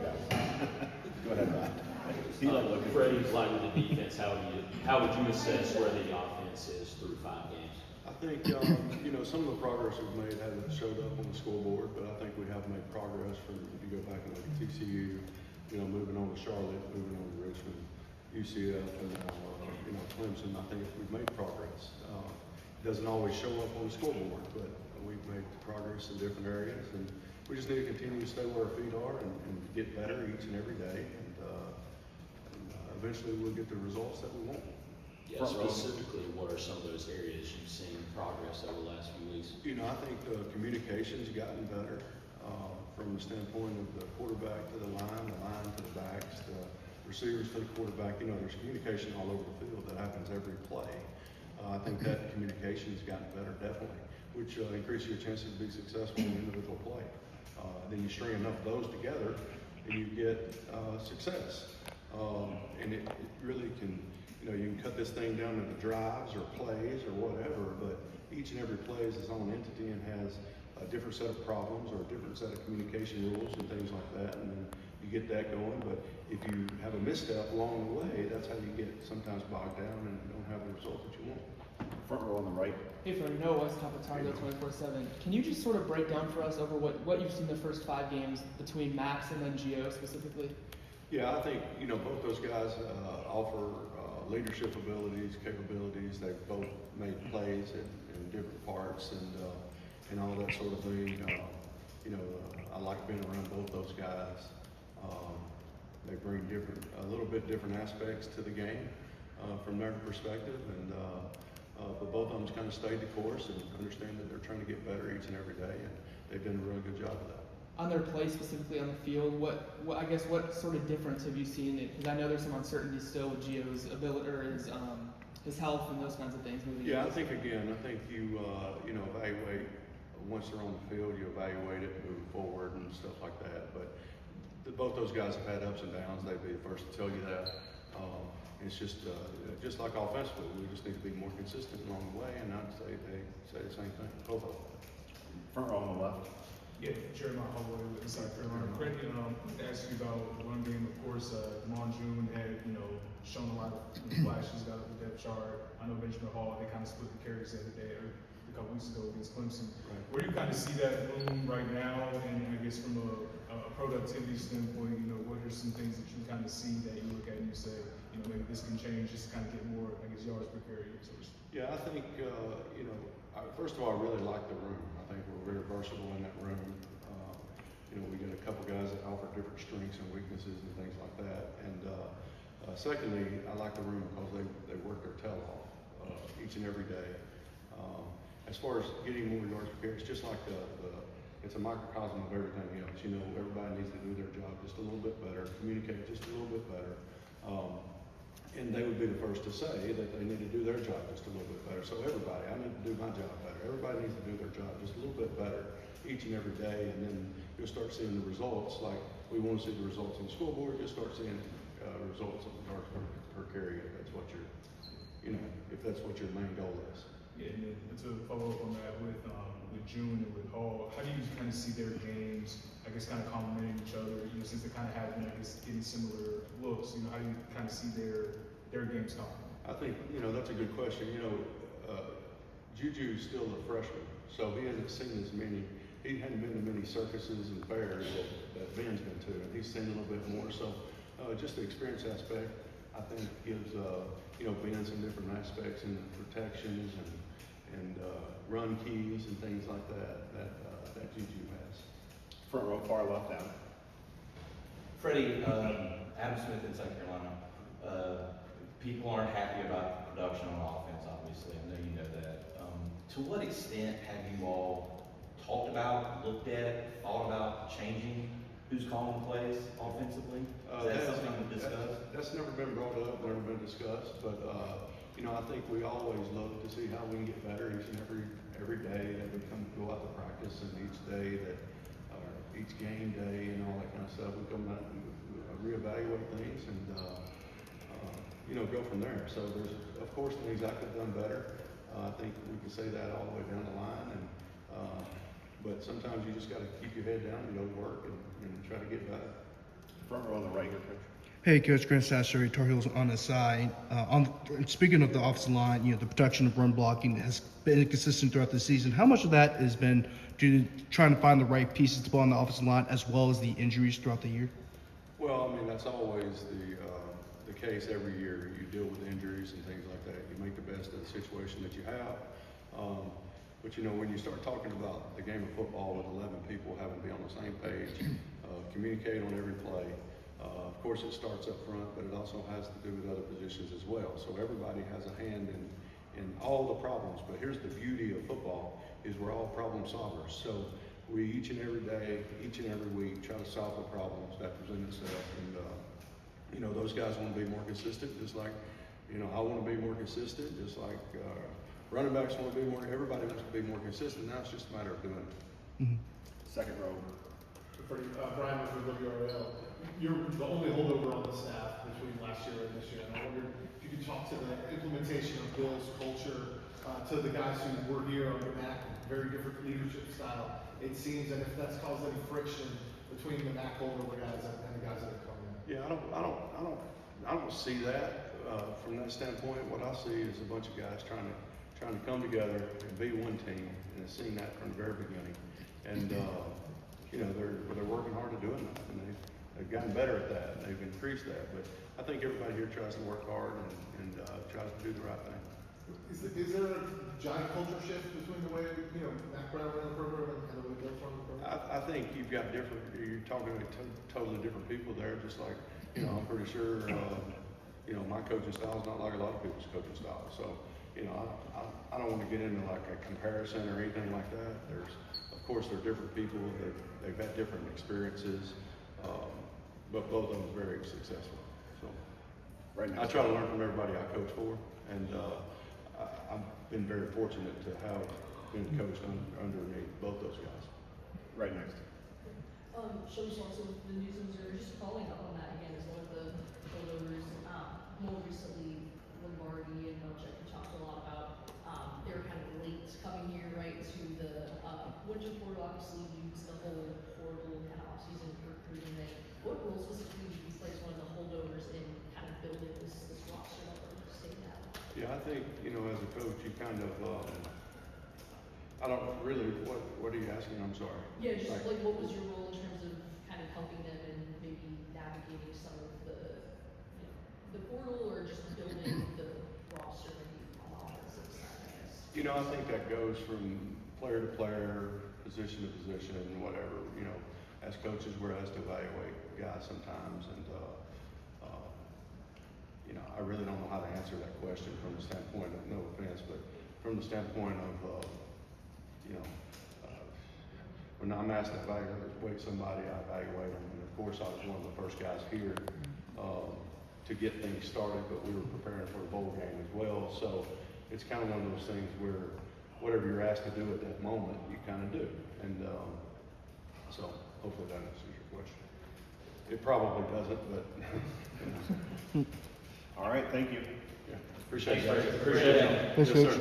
Go ahead, Ryan. Freddie, like with the defense, how would you assess where the offense is through 5 games? I think, some of the progress we've made hasn't showed up on the scoreboard, but I think we have made progress from, if you go back and look at TCU, moving on to Charlotte, moving on to Richmond, UCF, and now, Clemson. I think we've made progress. It doesn't always show up on the scoreboard, but we've made progress in different areas, and we just need to continue to stay where our feet are and get better each and every day, and eventually we'll get the results that we want. Yeah, specifically, what are some of those areas you've seen progress over the last few weeks? I think the communication's gotten better from the standpoint of the quarterback to the line to the backs, the receivers to the quarterback. There's communication all over the field that happens every play. I think that communication's gotten better, definitely, which increases your chances to be successful in individual play. Then you string enough of those together, and you get success. And it really can, you can cut this thing down into drives or plays or whatever, but each and every play is its own entity and has a different set of problems or a different set of communication rules and things like that, and then you get that going. But if you have a misstep along the way, that's how you get sometimes bogged down and you don't have the result that you want. Front row on the right. Hey, Freddie, Noah West, Capitario 24/7. Can you just sort of break down for us over what you've seen the first 5 games between Max and then Gio specifically? Yeah, I think, both those guys offer leadership abilities, capabilities. They've both made plays in different parts and all that sort of thing. I like being around both those guys. They bring a little bit different aspects to the game from their perspective, and but both of them kind of stayed the course and understand that they're trying to get better each and every day, and they've done a really good job of that. On their play specifically on the field, what sort of difference have you seen? Because I know there's some uncertainty still with Gio's ability or his health and those kinds of things. Yeah, I think you evaluate once they're on the field, you evaluate it, move forward, and stuff like that. But both those guys have had ups and downs. They'd be the first to tell you that. It's just like offensively, we just need to be more consistent along the way, and I'd say they say the same thing. Both of them. Front row on the left. Yeah, Jeremiah Holloway with South Carolina. Freddie, I wanted to ask you about the run game. Of course, Damon June had, shown a lot of flashes, got up the depth chart. I know Benjamin Hall, they kind of split the carries the other day, or a couple weeks ago against Clemson. Right. Where do you kind of see that room right now? And I guess from a productivity standpoint, what are some things that you kind of see that you look at and you say, maybe this can change just to kind of get more, yards per carry? Yeah, I think, first of all, I really like the room. I think we're very versatile in that room. We got a couple guys that offer different strengths and weaknesses and things like that. And secondly, I like the room because they work their tail off each and every day. As far as getting more yards per carry, it's just like it's a microcosm of everything else. Everybody needs to do their job just a little bit better, communicate just a little bit better. And they would be the first to say that they need to do their job just a little bit better. So everybody, I need to do my job better. Everybody needs to do their job just a little bit better each and every day, and then you'll start seeing the results. Like we want to see the results on the scoreboard, you'll start seeing results on the yards per carry if that's what your main goal is. Yeah, and then to follow up on that with June and with Hall, how do you kind of see their games, kind of complementing each other, since they kind of have been, getting similar looks, how do you kind of see their games complement? I think, that's a good question. Juju's still a freshman, so he hasn't seen he hadn't been to many circuses and fairs that Ben's been to, and he's seen a little bit more. So just the experience aspect, I think gives, Ben some different aspects in the protections and run keys and things like that Juju has. Front row, far left down. Freddie, Adam Smith in South Carolina. People aren't happy about the production on offense, obviously. I know you know that. To what extent have you all talked about, looked at, thought about changing who's calling plays offensively? Is that something to discuss? That's never been brought up, never been discussed, but I think we always look to see how we can get better each and every day that we go out to practice, and each day each game day and all that kind of stuff. We come out and reevaluate things and go from there. So there's, of course, things I could have done better. I think we can say that all the way down the line, and but sometimes you just got to keep your head down and go to work and try to get better. Front row on the right here, Coach. Hey, Coach Grant Sassery, Tar Heels on the side. Speaking of the offensive line, you know, the protection of run blocking has been inconsistent throughout the season. How much of that has been due to trying to find the right pieces to put on the offensive line, as well as the injuries throughout the year? Well, I mean, that's always the case every year. You deal with injuries and things like that. You make the best of the situation that you have. But you know, when you start talking about the game of football with 11 people having to be on the same page, communicate on every play. Of course, it starts up front, but it also has to do with other positions as well. So everybody has a hand in all the problems. But here's the beauty of football: is we're all problem solvers. So we each and every day, each and every week, try to solve the problems that present itself. And you know, those guys want to be more consistent, just like, you know, I want to be more consistent, just like running backs want to be more. Everybody wants to be more consistent. Now it's just a matter of doing it. Mm-hmm. Second row. Freddie, Brian with WRL. You're the only holdover on the staff between last year and this year, and I wondered if you could talk to the implementation of Bill's culture to the guys who were here under Mac, very different leadership style. It seems, and if that's caused any friction between the Mac holdover guys and the guys that have come in. Yeah, I don't see that from that standpoint. What I see is a bunch of guys trying to come together and be one team, and I've seen that from the very beginning. And you know, they're working hard at doing that, and they've gotten better at that, and they've increased that. But I think everybody here tries to work hard and tries to do the right thing. Is there a giant culture shift between the way, you know, Mac Brown ran the program and the way Bill run the program? I think you're talking to totally different people there, just like, you know, I'm pretty sure, you know, my coaching style is not like a lot of people's coaching style. So, you know, I don't want to get into like a comparison or anything like that. Of course, there are different people that they've had different experiences, but both of them are very successful. So, Right I next. try to learn from everybody I coach for, and I've been very fortunate to have been coached underneath both those guys. Right next. Shows also with the news in Missouri, just following up on that again, as one of the holdovers, more recently, Lombardi and Belichick talked a lot about, they were kind of late coming here, right, to the, winter portal, obviously used the whole portal kind of off-season recruiting thing. What role specifically do you play as one of the holdovers in kind of building this roster that we're seeing now? Yeah, I think, you know, as a coach, you kind of, I don't really, what are you asking? I'm sorry. Yeah, just like what was your role in terms of kind of helping them and maybe navigating some of the, you know, the portal or just building the roster maybe on the offensive side, I guess? You know, I think that goes from player to player, position to position, whatever. You know, as coaches, we're asked to evaluate guys sometimes, and you know, I really don't know how to answer that question from the standpoint of, no offense, but from the standpoint of, you know, when I'm asked to evaluate somebody, I evaluate them, and of course, I was one of the first guys here to get things started, but we were preparing for the bowl game as well. So it's kind of one of those things where whatever you're asked to do at that moment, you kind of do. And so hopefully that answers your question. It probably doesn't, but you know. All right, thank you. Yeah, appreciate it. Appreciate it. Thanks, Yes, Coach. sir.